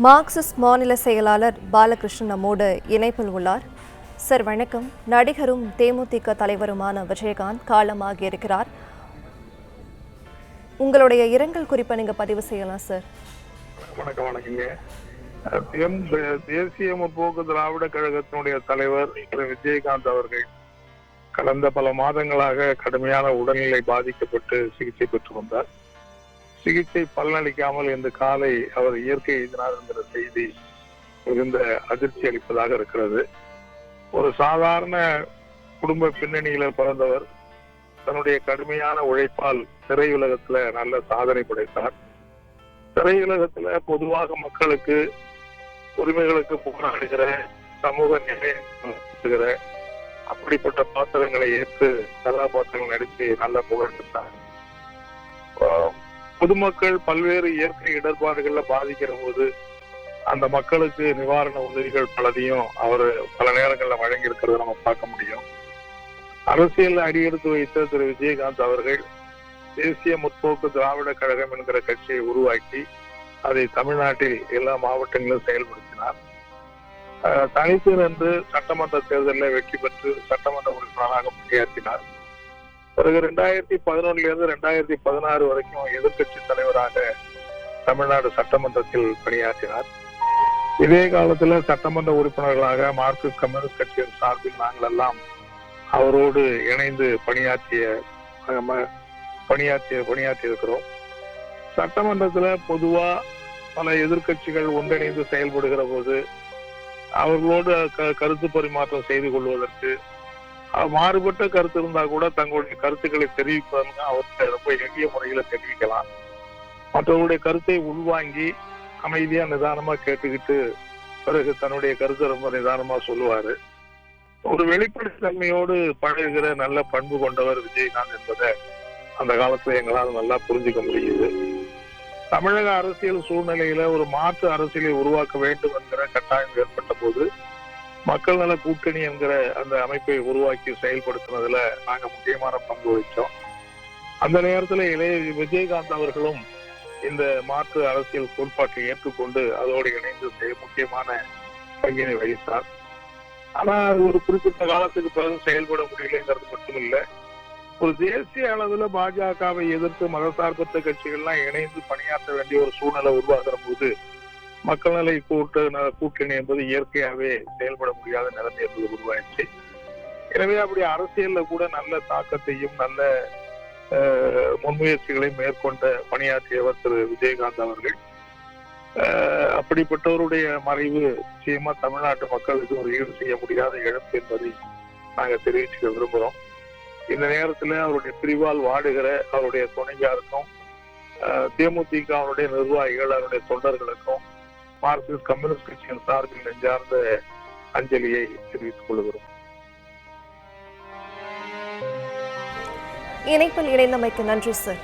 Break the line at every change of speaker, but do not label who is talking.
Marxist மாநில செயலாளர் பாலகிருஷ்ணன் நம்மோடு இணைப்பில் உள்ளார். சார் வணக்கம். நடிகரும் தேமுதிக தலைவருமான விஜயகாந்த் காலமாகி இருக்கிறார். உங்களுடைய இரங்கல் குறிப்பை நீங்க பதிவு செய்யலாம் சார்.
வணக்கங்க. தேசிய முற்போக்கு திராவிட கழகத்தினுடைய தலைவர் திரு விஜயகாந்த் அவர்கள் கடந்த பல மாதங்களாக கடுமையான உடல்நிலை பாதிக்கப்பட்டு சிகிச்சை பெற்று வந்தார். சிகிச்சை பலனளிக்காமல் இன்று காலை அவர் இயற்கை எய்தினார் என்கிற செய்தி மிகுந்த அதிர்ச்சி அளிப்பதாக இருக்கிறது. ஒரு சாதாரண குடும்ப பின்னணியில பிறந்தவர் தன்னுடைய கடுமையான உழைப்பால் திரையுலகத்துல நல்ல சாதனை படைத்தார். திரையுலகத்துல பொதுவாக மக்களுக்கு உரிமைகளுக்கு போராடுகிற சமூக நிலைய அப்படிப்பட்ட பாத்திரங்களை ஏற்று கதாபாத்திரங்கள் நடித்து நல்ல புகழ் பெற்றார். பொதுமக்கள் பல்வேறு இயற்கை இடர்பாடுகள்ல பாதிக்கிற போது அந்த மக்களுக்கு நிவாரண உதவிகள் பலதையும் அவர் பல நேரங்கள்ல வழங்கி இருக்கிறத நம்ம பார்க்க முடியும். அரசியல் அடியெடுத்து வைத்த திரு விஜயகாந்த் அவர்கள் தேசிய முற்போக்கு திராவிட கழகம் என்கிற கட்சியை உருவாக்கி அதை தமிழ்நாட்டில் எல்லா மாவட்டங்களிலும் செயல்படுத்தினார். தனித்து நின்று சட்டமன்ற தேர்தலில் வெற்றி பெற்று சட்டமன்ற உறுப்பினராக பணியாற்றினார். பிறகு 2011 2016 வரைக்கும் எதிர்கட்சி தலைவராக தமிழ்நாடு சட்டமன்றத்தில் பணியாற்றினார். இதே காலத்துல சட்டமன்ற உறுப்பினர்களாக மார்க்சிஸ்ட் கம்யூனிஸ்ட் கட்சியின் சார்பில் நாங்கள் எல்லாம் அவரோடு இணைந்து பணியாற்றி இருக்கிறோம். சட்டமன்றத்துல பொதுவா பல எதிர்கட்சிகள் ஒன்றிணைந்து செயல்படுகிற போது அவர்களோடு கருத்து பரிமாற்றம் செய்து கொள்வதற்கு மாறுபட்ட கருத்து இருந்தா கூட தங்களுடைய கருத்துக்களை தெரிவிப்பதற்கு அவர்கிட்ட ரொம்ப எளிய முறையில தெரிவிக்கலாம். மற்றவருடைய கருத்தை உள்வாங்கி அமைதியா நிதானமா கேட்டுக்கிட்டு பிறகு தன்னுடைய கருத்தை ரொம்ப நிதானமா சொல்லுவாரு. ஒரு வெளிப்படைத்தன்மையோடு பழகுகிற நல்ல பண்பு கொண்டவர் விஜயகாந்த் என்பதை அந்த காலத்துல எங்களால் நல்லா புரிஞ்சுக்க முடியுது. தமிழக அரசியல் சூழ்நிலையில ஒரு மாற்று அரசியலை உருவாக்க வேண்டும் என்கிற கட்டாயம் ஏற்பட்ட போது மக்கள் நல கூட்டணி என்கிற அந்த அமைப்பை உருவாக்கி செயல்படுத்தினதுல நாங்க முக்கியமான பங்கு வகிச்சோம். அந்த நேரத்துல விஜயகாந்த் அவர்களும் இந்த மாற்று அரசியல் கோட்பாட்டை ஏற்றுக்கொண்டு அதோடு இணைந்து முக்கியமான பங்கினை வகித்தார். ஆனா அது ஒரு குறிப்பிட்ட காலத்துக்கு பிறகு செயல்பட முடியலைங்கிறது மட்டும் இல்லை, ஒரு தேசிய அளவுல பாஜகவை எதிர்த்து மதசார்பற்ற கட்சிகள்லாம் இணைந்து பணியாற்ற வேண்டிய ஒரு சூழ்நிலை உருவாகிற போது மக்கள் நல கூட்டணி என்பது இயற்கையாவே செயல்பட முடியாத நிலைமை என்பது உருவாயிடுச்சு. எனவே அப்படி அரசியல்ல கூட நல்ல தாக்கத்தையும் நல்ல முன்முயற்சிகளையும் மேற்கொண்ட பணியாற்றியவர் திரு விஜயகாந்த் அவர்கள். அப்படிப்பட்டவருடைய மறைவு நிச்சயமா தமிழ்நாட்டு மக்களுக்கு ஒரு ஈடு செய்ய முடியாத இழப்பு என்பதை நாங்க தெரிவிச்சுக்க விரும்புகிறோம். இந்த நேரத்துல அவருடைய பிரிவால் வாடுகிற அவருடைய துணையாருக்கும் தேமுதிக அவருடைய நிர்வாகிகள் அவருடைய தொண்டர்களுக்கும் மார்க்சிஸ்ட் கம்யூனிஸ்ட் கட்சியின் சார்பில் நெஞ்சார்ந்த அஞ்சலியை தெரிவித்துக் கொள்கிறோம்.
இணைப்பில் இணைந்தமைக்கு நன்றி சார்.